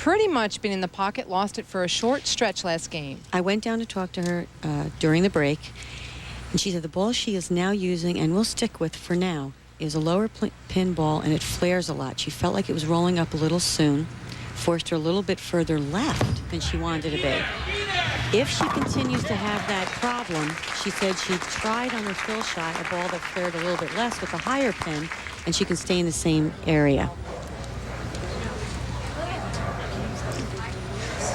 pretty much been in the pocket, lost it for a short stretch last game. I went down to talk to her during the break, and she said the ball she is now using and will stick with for now is a lower pin ball, and it flares a lot. She felt like it was rolling up a little soon, forced her a little bit further left than she wanted it to be. If she continues to have that problem, she said she tried on her fill shot a ball that flared a little bit less with a higher pin, and she can stay in the same area.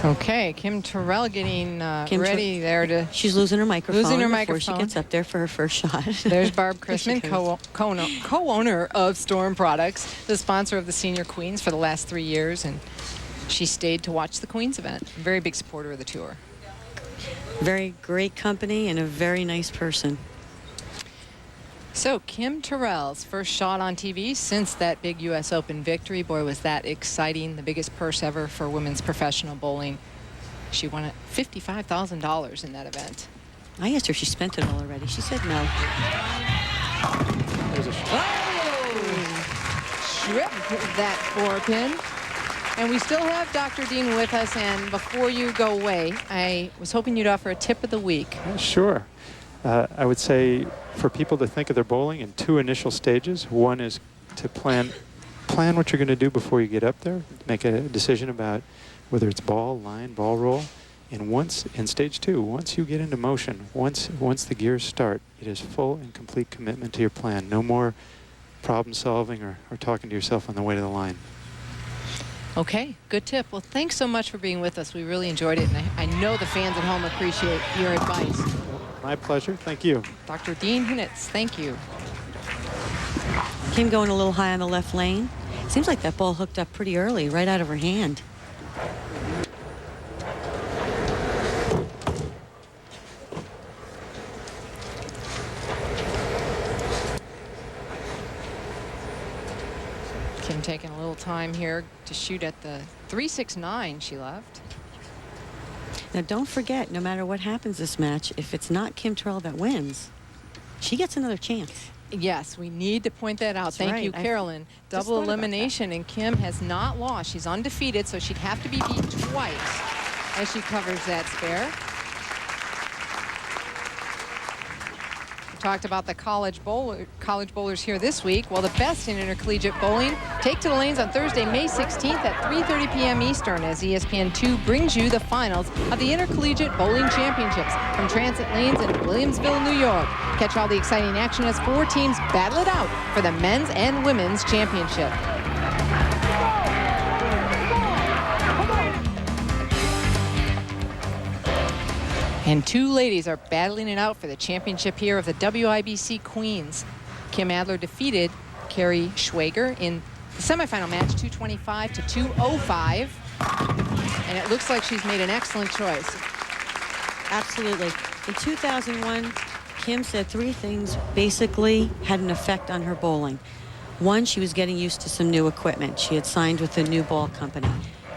Okay, Kim Terrell getting ready there to... She's losing her microphone. Before she microphone. gets up there for her first shot. There's Barb Chrisman, co-owner of Storm Products, the sponsor of the Senior Queens for the last 3 years, and she stayed to watch the Queens event. Very big supporter of the tour. Very great company and a very nice person. So Kim Terrell's first shot on TV since that big U.S. Open victory. Boy, was that exciting. The biggest purse ever for women's professional bowling. She won $55,000 in that event. I asked her if she spent it all already. She said no. There's a trip that 4-pin. And we still have Dr. Dean with us. And before you go away, I was hoping you'd offer a tip of the week. Sure. I would say for people to think of their bowling in 2 initial stages. One is to plan what you're going to do before you get up there. Make a decision about whether it's ball, line, ball roll. And once in stage 2, once you get into motion, once the gears start, it is full and complete commitment to your plan. No more problem solving or talking to yourself on the way to the line. Okay, good tip. Well, thanks so much for being with us. We really enjoyed it, and I know the fans at home appreciate your advice. My pleasure. Thank you. Dr. Dean Hunitz, thank you. Kim going a little high on the left lane. Seems like that ball hooked up pretty early, right out of her hand. Kim taking a little time here to shoot at the 369 she left. Now, don't forget, no matter what happens this match, if it's not Kim Terrell that wins, she gets another chance. Yes, we need to point that out. That's Thank right. you, Carolyn. Double elimination, and Kim has not lost. She's undefeated, so she'd have to be beat twice as she covers that spare. We talked about the college bowlers here this week. Well, the best in intercollegiate bowling take to the lanes on Thursday, May 16th at 3:30 p.m. Eastern as ESPN2 brings you the finals of the Intercollegiate Bowling Championships from Transit Lanes in Williamsville, New York. Catch all the exciting action as 4 teams battle it out for the men's and women's championship. And 2 ladies are battling it out for the championship here of the WIBC Queens. Kim Adler defeated Carrie Schwager in the semifinal match, 225 to 205. And it looks like she's made an excellent choice. Absolutely. In 2001, Kim said 3 things basically had an effect on her bowling. 1, she was getting used to some new equipment. She had signed with a new ball company.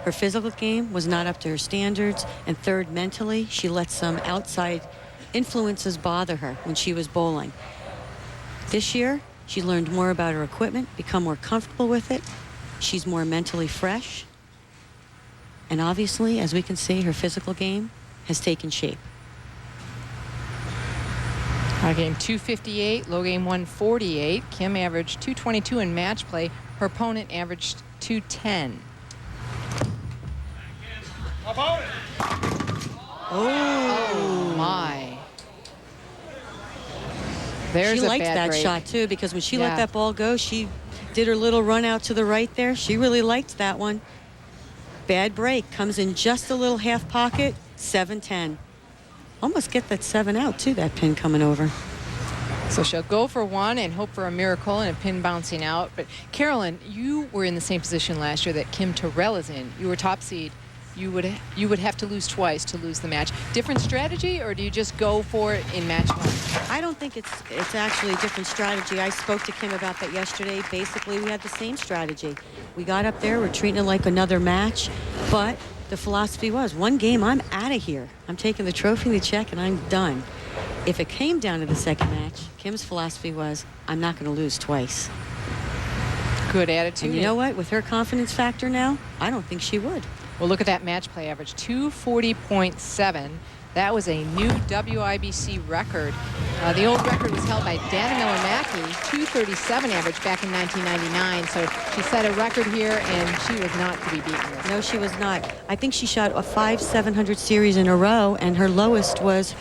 Her physical game was not up to her standards. And 3rd, mentally, she let some outside influences bother her when she was bowling. This year, she learned more about her equipment, become more comfortable with it. She's more mentally fresh. And obviously, as we can see, her physical game has taken shape. High game 258, low game 148. Kim averaged 222 in match play. Her opponent averaged 210. Oh my. There's she a liked bad that break. shot too, because when she let that ball go, she did her little run out to the right there. She really liked that one. Bad break, comes in just a little half pocket, 7-10. Almost get that 7 out too, that pin coming over. So she'll go for 1 and hope for a miracle and a pin bouncing out. But Carolyn, you were in the same position last year that Kim Terrell is in. You were top seed. You would have to lose twice to lose the match. Different strategy, or do you just go for it in match 1? I don't think it's actually a different strategy. I spoke to Kim about that yesterday. Basically, we had the same strategy. We got up there, we're treating it like another match, but the philosophy was 1 game, I'm out of here. I'm taking the trophy, the check, and I'm done. If it came down to the 2nd match, Kim's philosophy was, I'm not going to lose twice. Good attitude. And you know what? With her confidence factor now, I don't think she would. Well, look at that match play average, 240.7. That was a new WIBC record. The old record was held by Dana Miller-Mackey, 237 average back in 1999. So she set a record here, and she was not to be beaten. No, she was not. I think she shot a 5 700 series in a row, and her lowest was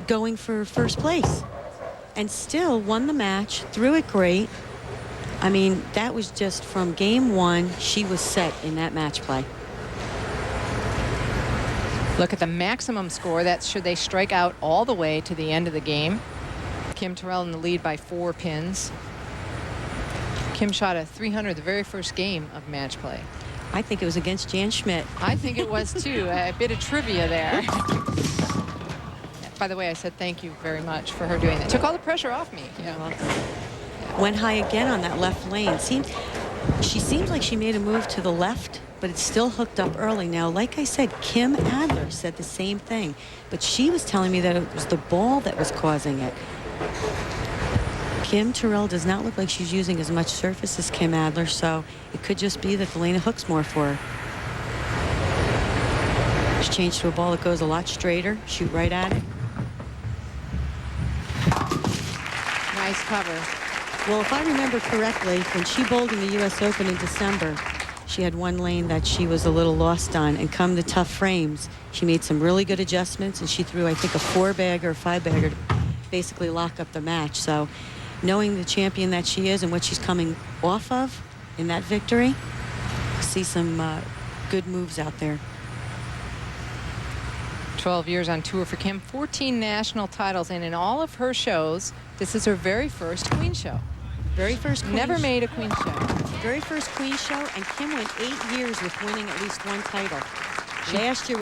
going for first place. And still won the match, threw it great. I mean, that was just from game one, she was set in that match play. Look at the maximum score. That's should they strike out all the way to the end of the game. Kim Terrell in the lead by 4 pins. Kim shot a 300 the very first game of match play. I think it was against Jan Schmidt. I think it was too. A bit of trivia there. By the way, I said thank you very much for her doing that. Took all the pressure off me. Yeah. Went high again on that left lane. She seems like she made a move to the left, but it's still hooked up early. Now, like I said, Kim Adler said the same thing, but she was telling me that it was the ball that was causing it. Kim Terrell does not look like she's using as much surface as Kim Adler, so it could just be that the lane hooks more for her. She's changed to a ball that goes a lot straighter. Shoot right at it. Nice cover. Well, if I remember correctly, when she bowled in the U.S. Open in December, she had one lane that she was a little lost on, and come the tough frames, she made some really good adjustments, and she threw, I think, a 4-bagger or 5-bagger to basically lock up the match. So knowing the champion that she is and what she's coming off of in that victory, see some good moves out there. 12 years on tour for Kim, 14 national titles, and in all of her shows, this is her very first Queen show. Very first Queen Never made a Queen show. Very first Queen show, and Kim went 8 years with winning at least one title. Last year